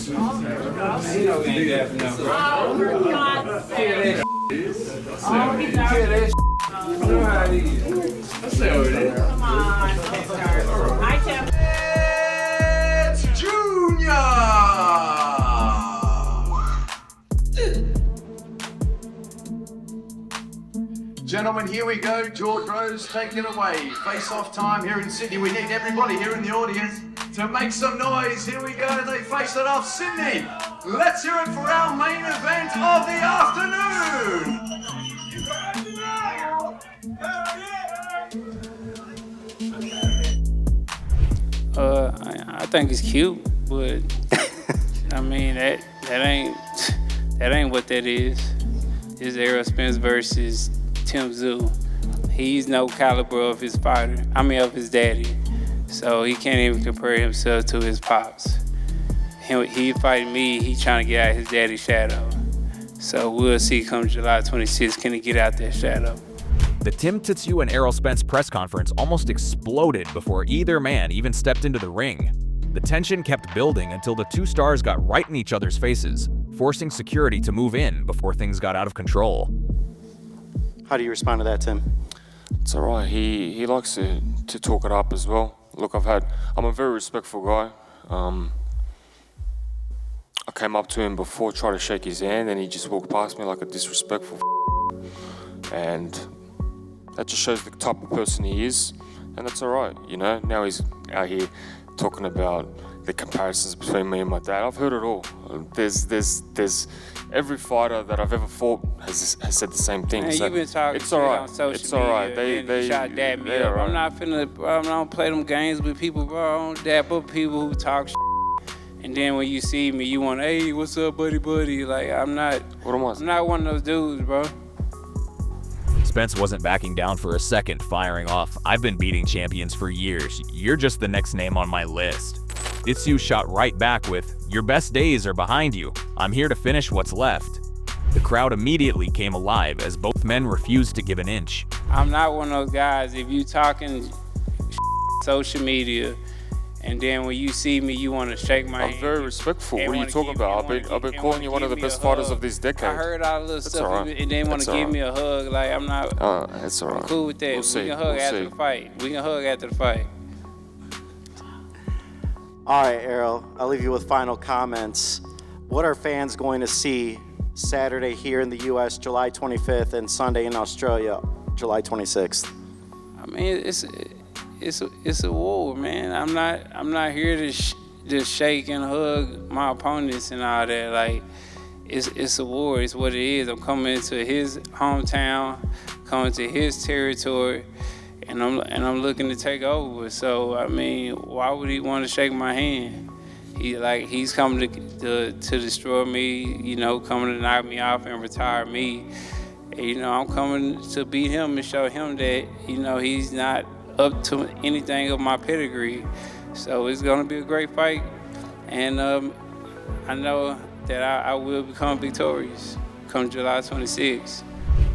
Gentlemen, here we go. George Rose, take it away. Face-off time here in Sydney. We need everybody here in the audience to make some noise. Here we go. They face it off. Sydney, let's hear it for our main event of the afternoon. I think it's cute, but I mean that ain't what that is. It's Errol Spence versus Tim Tszyu. He's no caliber of his fighter. I mean of his daddy. So he can't even compare himself to his pops. He fighting me, he trying to get out his daddy's shadow. So we'll see come July 26th, can he get out that shadow. The Tim Tszyu and Errol Spence press conference almost exploded before either man even stepped into the ring. The tension kept building until the two stars got right in each other's faces, forcing security to move in before things got out of control. How do you respond to that, Tim? It's all right. He likes to talk it up as well. Look, I'm a very respectful guy. I came up to him before, tried to shake his hand, and he just walked past me like a disrespectful and that just shows the type of person he is, and that's all right, you know. Now he's out here talking about the comparisons between me and my dad. I've heard it all. There's every fighter that I've ever fought has said the same thing. Man, so you've been talking it's all right. on social It's all right. media, They shot dab me yeah, up. right. I'm not finna, bro, I don't play them games with people, bro. I don't dap up people who talk shit. And then when you see me, you want, hey, what's up, buddy? Like, I'm not one of those dudes, bro. Spence wasn't backing down for a second, firing off, "I've been beating champions for years. You're just the next name on my list." Tszyu shot right back with, "Your best days are behind you. I'm here to finish what's left." The crowd immediately came alive as both men refused to give an inch. I'm not one of those guys, if you talking social media, and then when you see me, you want to shake my hand. I'm very respectful. What are you talking about? I've been calling you one of the best fighters of this decade. I heard all the little stuff, right. and then want to give me a hug. Like, I'm not. It's all right. I'm cool with that. We'll we can hug after the fight. We can hug after the fight. All right, Errol, I'll leave you with final comments. What are fans going to see Saturday here in the U.S., July 25th, and Sunday in Australia, July 26th? I mean, it's a war, man. I'm not here to just shake and hug my opponents and all that. Like, it's a war. It's what it is. I'm coming into his hometown, coming to his territory, and I'm looking to take over. So I mean, why would he want to shake my hand? He's coming to destroy me. You know, coming to knock me off and retire me. And, you know, I'm coming to beat him and show him that, you know, he's not up to anything of my pedigree. So it's gonna be a great fight, and I know that I will become victorious come July 26th.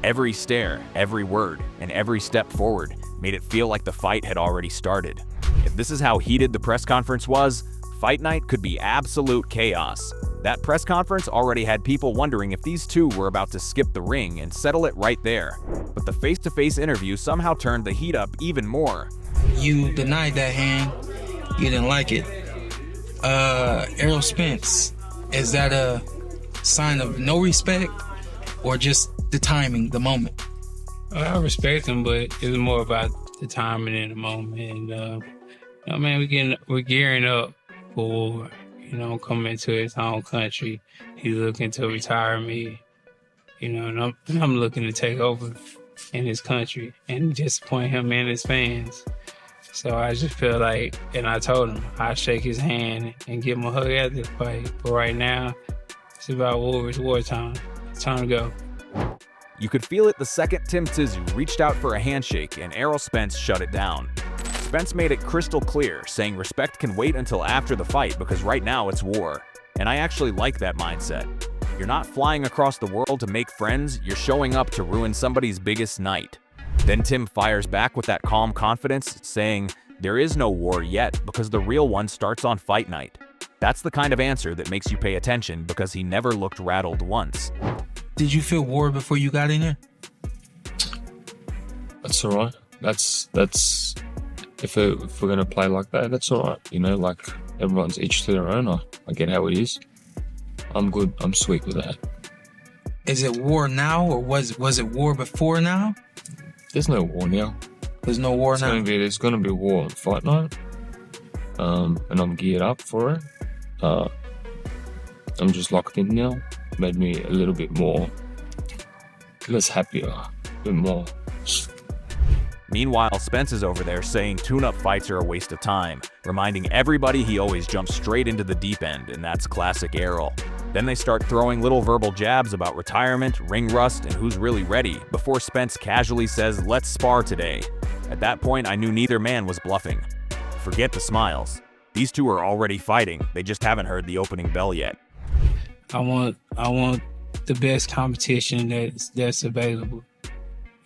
Every stare, every word, and every step forward made it feel like the fight had already started. If this is how heated the press conference was, fight night could be absolute chaos. That press conference already had people wondering if these two were about to skip the ring and settle it right there. But the face-to-face interview somehow turned the heat up even more. You denied that hand. You didn't like it. Errol Spence, is that a sign of no respect or just the timing, the moment? I respect him, but it's more about the timing and the moment. And, you know, man, we're gearing up for, you know, coming into his home country. He's looking to retire me, you know, and I'm looking to take over in his country and disappoint him and his fans. So I just feel like, and I told him, I'll shake his hand and give him a hug after the fight. But right now, it's about war. It's wartime. It's time to go. You could feel it the second Tim Tszyu reached out for a handshake and Errol Spence shut it down. Spence made it crystal clear, saying respect can wait until after the fight because right now it's war. And I actually like that mindset. You're not flying across the world to make friends, you're showing up to ruin somebody's biggest night. Then Tim fires back with that calm confidence, saying, there is no war yet because the real one starts on fight night. That's the kind of answer that makes you pay attention because he never looked rattled once. Did you feel war before you got in there? That's all right. That's if we're gonna play like that, that's all right. You know, like everyone's each to their own. I get how it is. I'm good. I'm sweet with that. Is it war now, or was it war before now? There's no war now. There's no war now. There's gonna be war on fight night. And I'm geared up for it. I'm just locked in now. Made me a little bit less happier, a bit more. Meanwhile, Spence is over there saying tune-up fights are a waste of time, reminding everybody he always jumps straight into the deep end, and that's classic Errol. Then they start throwing little verbal jabs about retirement, ring rust, and who's really ready, before Spence casually says, "Let's spar today." At that point, I knew neither man was bluffing. Forget the smiles. These two are already fighting, they just haven't heard the opening bell yet. I want the best competition that's available.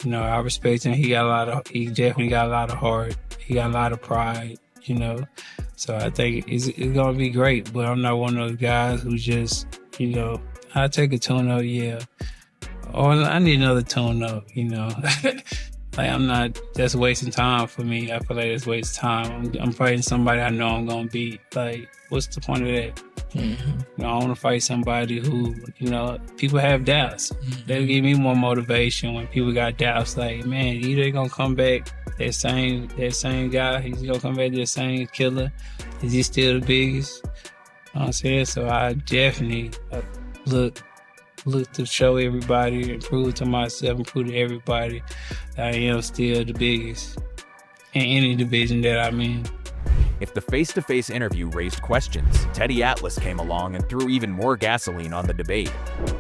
You know, I respect him. He definitely got a lot of heart. He got a lot of pride, you know. So I think it's gonna be great. But I'm not one of those guys who just, you know, I take a tune-up, yeah. Or I need another tune-up, you know. Like, I'm not, that's wasting time for me. I feel like it's wasting time. I'm fighting somebody I know I'm gonna beat. Like, what's the point of that? Mm-hmm. You know, I want to fight somebody who, you know, people have doubts. Mm-hmm. That'll give me more motivation when people got doubts. Like, man, either gonna come back that same guy, he's gonna come back the same killer. Is he still the biggest? You know what I'm saying? So I definitely look to show everybody and prove to myself and prove to everybody that I am still the biggest in any division that I'm in. If the face-to-face interview raised questions, Teddy Atlas came along and threw even more gasoline on the debate.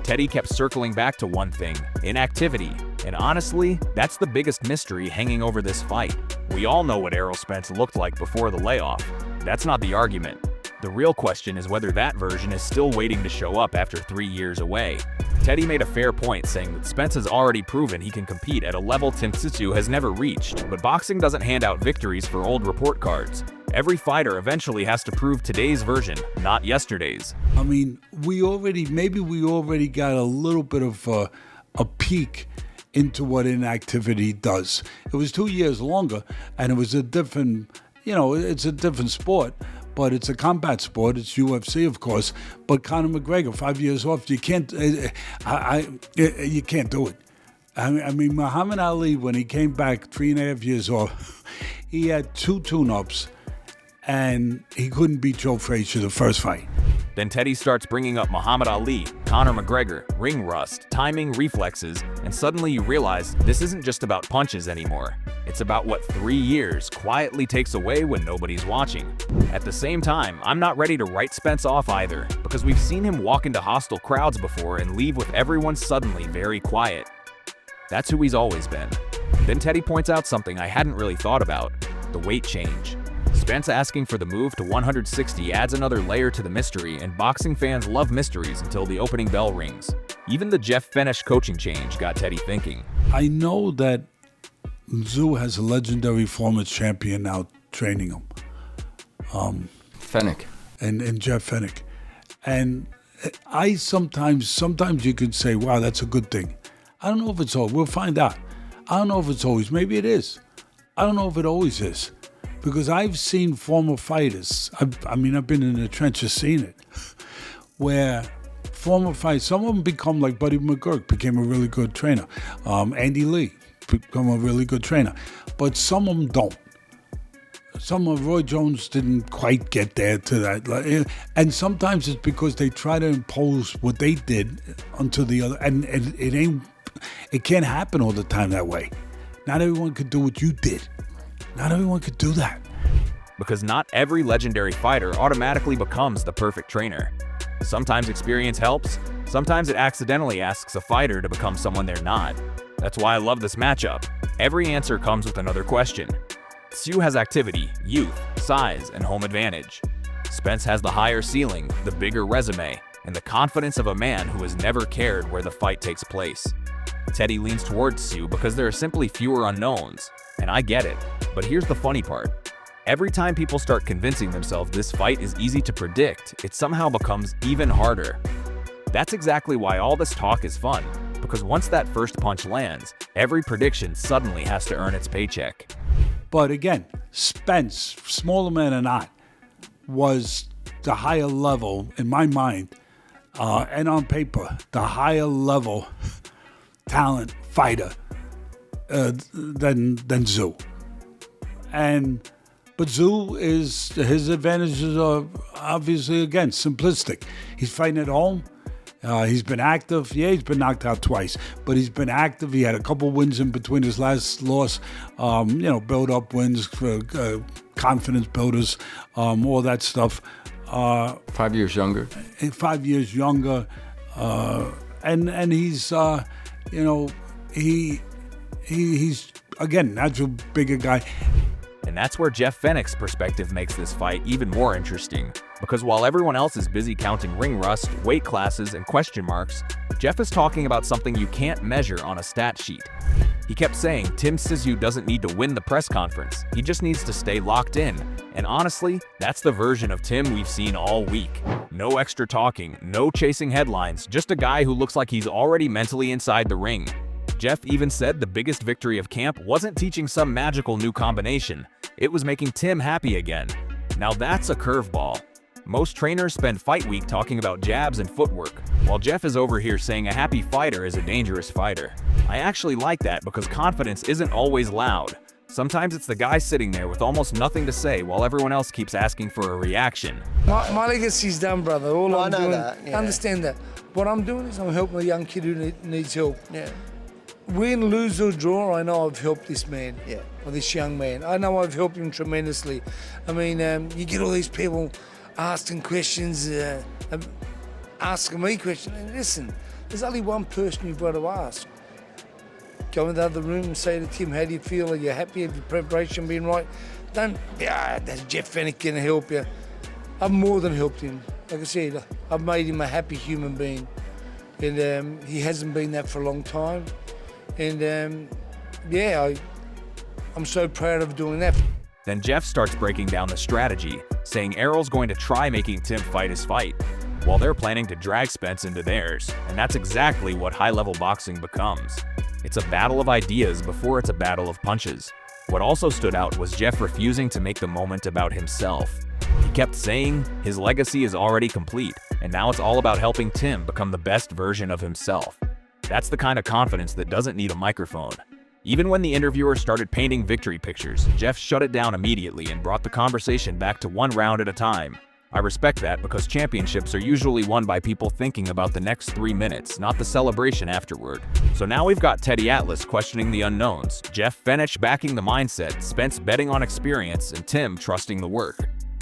Teddy kept circling back to one thing: inactivity. And honestly, that's the biggest mystery hanging over this fight. We all know what Errol Spence looked like before the layoff. That's not the argument. The real question is whether that version is still waiting to show up after 3 years away. Teddy made a fair point, saying that Spence has already proven he can compete at a level Tim Tszyu has never reached, but boxing doesn't hand out victories for old report cards. Every fighter eventually has to prove today's version, not yesterday's. I mean, maybe we already got a little bit of a peek into what inactivity does. It was 2 years longer, and it was a different, it's a different sport. But it's a combat sport. It's UFC, of course. But Conor McGregor, 5 years off, you can't. You can't do it. I mean, Muhammad Ali, when he came back 3.5 years off, he had 2 tune-ups, and he couldn't beat Joe Frazier the first fight. Then Teddy starts bringing up Muhammad Ali, Conor McGregor, ring rust, timing, reflexes, and suddenly you realize this isn't just about punches anymore. It's about what 3 years quietly takes away when nobody's watching. At the same time, I'm not ready to write Spence off either, because we've seen him walk into hostile crowds before and leave with everyone suddenly very quiet. That's who he's always been. Then Teddy points out something I hadn't really thought about: the weight change. Spence asking for the move to 160 adds another layer to the mystery, and boxing fans love mysteries until the opening bell rings. Even the Fenech coaching change got Teddy thinking. I know that Tszyu has a legendary former champion now training him. Fenech. And Jeff Fenech. And I sometimes you could say, wow, that's a good thing. I don't know if it's all. We'll find out. I don't know if it's always. Maybe it is. I don't know if it always is. Because I've seen former fighters, I've been in the trenches seeing it, where former fighters, some of them become like Buddy McGurk, became a really good trainer. Andy Lee, become a really good trainer. But some of them don't. Some of Roy Jones didn't quite get there to that. And sometimes it's because they try to impose what they did onto the other. And it can't happen all the time that way. Not everyone could do what you did. Not everyone could do that. Because not every legendary fighter automatically becomes the perfect trainer. Sometimes experience helps, sometimes it accidentally asks a fighter to become someone they're not. That's why I love this matchup. Every answer comes with another question. Tszyu has activity, youth, size, and home advantage. Spence has the higher ceiling, the bigger resume, and the confidence of a man who has never cared where the fight takes place. Teddy leans towards Tszyu because there are simply fewer unknowns. And I get it, but here's the funny part. Every time people start convincing themselves this fight is easy to predict, it somehow becomes even harder. That's exactly why all this talk is fun, because once that first punch lands, every prediction suddenly has to earn its paycheck. But again, Spence, smaller man or not, was the higher level, in my mind, and on paper, the higher level talent fighter than Tszyu. But Tszyu his advantages are obviously, again, simplistic. He's fighting at home. He's been active. Yeah, he's been knocked out twice, but he's been active. He had a couple wins in between his last loss. Build-up wins, confidence builders, all that stuff. 5 years younger. 5 years younger, and he's he's again natural bigger guy. And that's where Jeff Fenech's perspective makes this fight even more interesting. Because while everyone else is busy counting ring rust, weight classes, and question marks, Jeff is talking about something you can't measure on a stat sheet. He kept saying Tim Tszyu doesn't need to win the press conference, he just needs to stay locked in. And honestly, that's the version of Tim we've seen all week. No extra talking, no chasing headlines, just a guy who looks like he's already mentally inside the ring. Jeff even said the biggest victory of camp wasn't teaching some magical new combination, it was making Tim happy again. Now that's a curveball. Most trainers spend fight week talking about jabs and footwork, while Jeff is over here saying a happy fighter is a dangerous fighter. I actually like that because confidence isn't always loud. Sometimes it's the guy sitting there with almost nothing to say while everyone else keeps asking for a reaction. My legacy's done, brother. All I'm doing, that. Understand that. What I'm doing is I'm helping a young kid who needs help. Yeah. Win, lose or draw, I know I've helped this man, Yeah. or this young man. I know I've helped him tremendously. I mean, you get all these people asking questions, asking me questions. And listen, there's only one person you've got to ask. Go in the other room and say to Tim, how do you feel? Are you happy? Have your preparation been right? Don't, that's Jeff Fenech going to help you. I've more than helped him. Like I said, I've made him a happy human being. And he hasn't been that for a long time. And I'm so proud of doing that. Then Jeff starts breaking down the strategy, saying Errol's going to try making Tim fight his fight, while they're planning to drag Spence into theirs, and that's exactly what high-level boxing becomes. It's a battle of ideas before it's a battle of punches. What also stood out was Jeff refusing to make the moment about himself. He kept saying his legacy is already complete, and now it's all about helping Tim become the best version of himself. That's the kind of confidence that doesn't need a microphone. Even when the interviewer started painting victory pictures, Jeff shut it down immediately and brought the conversation back to one round at a time. I respect that because championships are usually won by people thinking about the next 3 minutes, not the celebration afterward. So now we've got Teddy Atlas questioning the unknowns, Jeff Fenech backing the mindset, Spence betting on experience, and Tim trusting the work.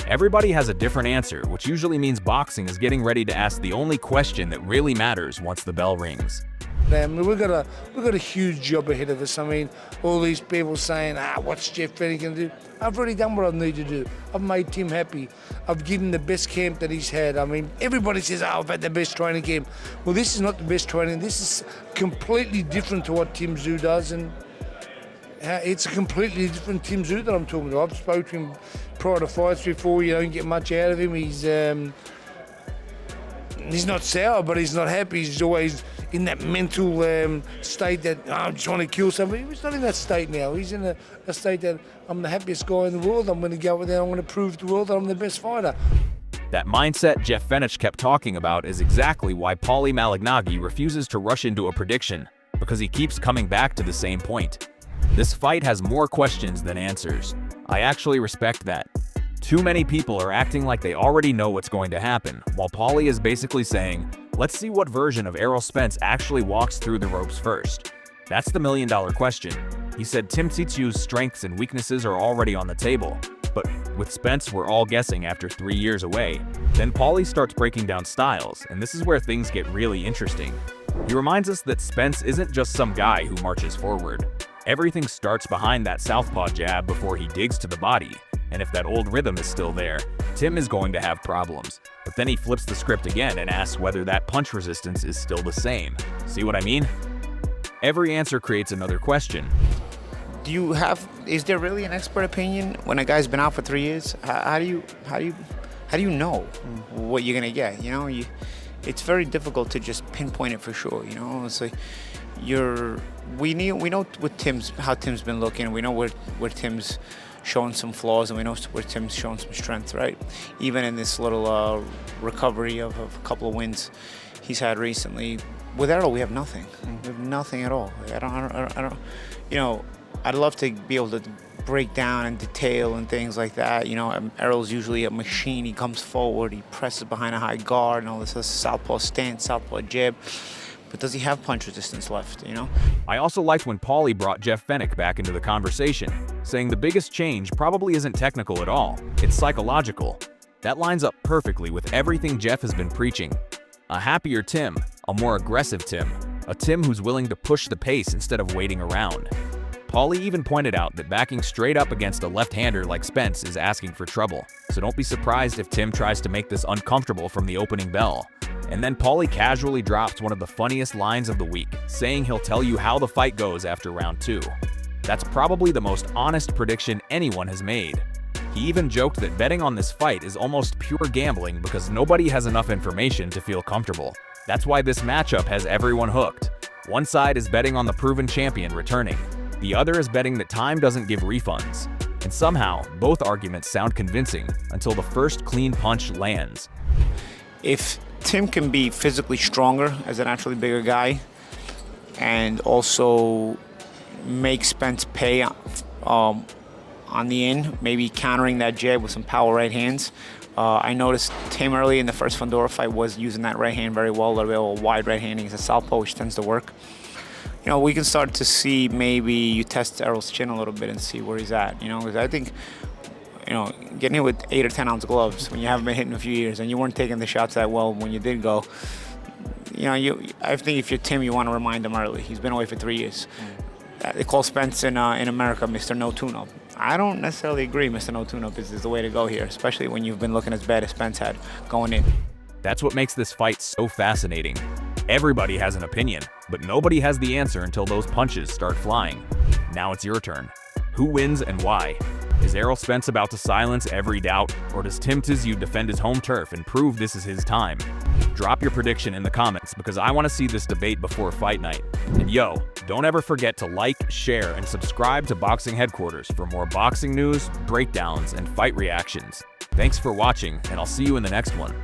Everybody has a different answer, which usually means boxing is getting ready to ask the only question that really matters once the bell rings. We've got a huge job ahead of us. I mean, all these people saying, what's Jeff Fenech going to do? I've already done what I need to do. I've made Tim happy. I've given him the best camp that he's had. I mean, everybody says, I've had the best training camp. Well, this is not the best training. This is completely different to what Tim Tszyu does, and it's a completely different Tim Tszyu that I'm talking to. I've spoken to him prior to fights before. You don't get much out of him. He's not sour, but he's not happy. He's always in that mental state that I'm just trying to kill somebody. He's not in that state now. He's in a state that I'm the happiest guy in the world. I'm going to go out there. I'm going to prove to the world that I'm the best fighter. That mindset Jeff Fenech kept talking about is exactly why Paulie Malignaggi refuses to rush into a prediction, because he keeps coming back to the same point. This fight has more questions than answers. I actually respect that. Too many people are acting like they already know what's going to happen, while Paulie is basically saying, let's see what version of Errol Spence actually walks through the ropes first. That's the million-dollar question. He said Tim Tszyu's strengths and weaknesses are already on the table, but with Spence we're all guessing after 3 years away. Then Paulie starts breaking down styles, and this is where things get really interesting. He reminds us that Spence isn't just some guy who marches forward. Everything starts behind that southpaw jab before he digs to the body. And if that old rhythm is still there, Tim is going to have problems. But then he flips the script again and asks whether that punch resistance is still the same. See what I mean? Every answer creates another question. Is there really an expert opinion when a guy's been out for 3 years? How do you know what you're gonna get? You know, it's very difficult to just pinpoint it for sure. You know, it's like we know how Tim's been looking. We know where Tim's showing some flaws, and we know where Tim's showing some strength, right? Even in this little recovery of a couple of wins he's had recently, with Errol, we have nothing. We have nothing at all. I don't. You know, I'd love to be able to break down and detail and things like that. You know, Errol's usually a machine. He comes forward, he presses behind a high guard, and all this southpaw stance, southpaw jab. But does he have punch resistance left, you know? I also liked when Paulie brought Jeff Fenech back into the conversation, saying the biggest change probably isn't technical at all, it's psychological. That lines up perfectly with everything Jeff has been preaching. A happier Tim, a more aggressive Tim, a Tim who's willing to push the pace instead of waiting around. Paulie even pointed out that backing straight up against a left-hander like Spence is asking for trouble, so don't be surprised if Tim tries to make this uncomfortable from the opening bell. And then Paulie casually drops one of the funniest lines of the week, saying he'll tell you how the fight goes after round 2. That's probably the most honest prediction anyone has made. He even joked that betting on this fight is almost pure gambling because nobody has enough information to feel comfortable. That's why this matchup has everyone hooked. One side is betting on the proven champion returning. The other is betting that time doesn't give refunds. And somehow, both arguments sound convincing until the first clean punch lands. If Tim can be physically stronger as a naturally bigger guy and also make Spence pay on the end, maybe countering that jab with some power right hands. I noticed Tim early in the first Fundora fight was using that right hand very well, a little bit of a wide right hand. He's a southpaw, which tends to work. You know, we can start to see maybe you test Errol's chin a little bit and see where he's at, you know, because I think, you know, getting hit with 8 or 10 ounce gloves when you haven't been hit in a few years and you weren't taking the shots that well when you did go, you know, I think if you're Tim, you want to remind him early. He's been away for 3 years. They call Spence in America Mr. No Tune-Up. I don't necessarily agree Mr. No Tune-Up is the way to go here, especially when you've been looking as bad as Spence had going in. That's what makes this fight so fascinating. Everybody has an opinion, but nobody has the answer until those punches start flying. Now it's your turn. Who wins and why? Is Errol Spence about to silence every doubt, or does Tim Tszyu defend his home turf and prove this is his time? Drop your prediction in the comments because I want to see this debate before fight night. And yo, don't ever forget to like, share, and subscribe to Boxing Headquarters for more boxing news, breakdowns, and fight reactions. Thanks for watching, and I'll see you in the next one.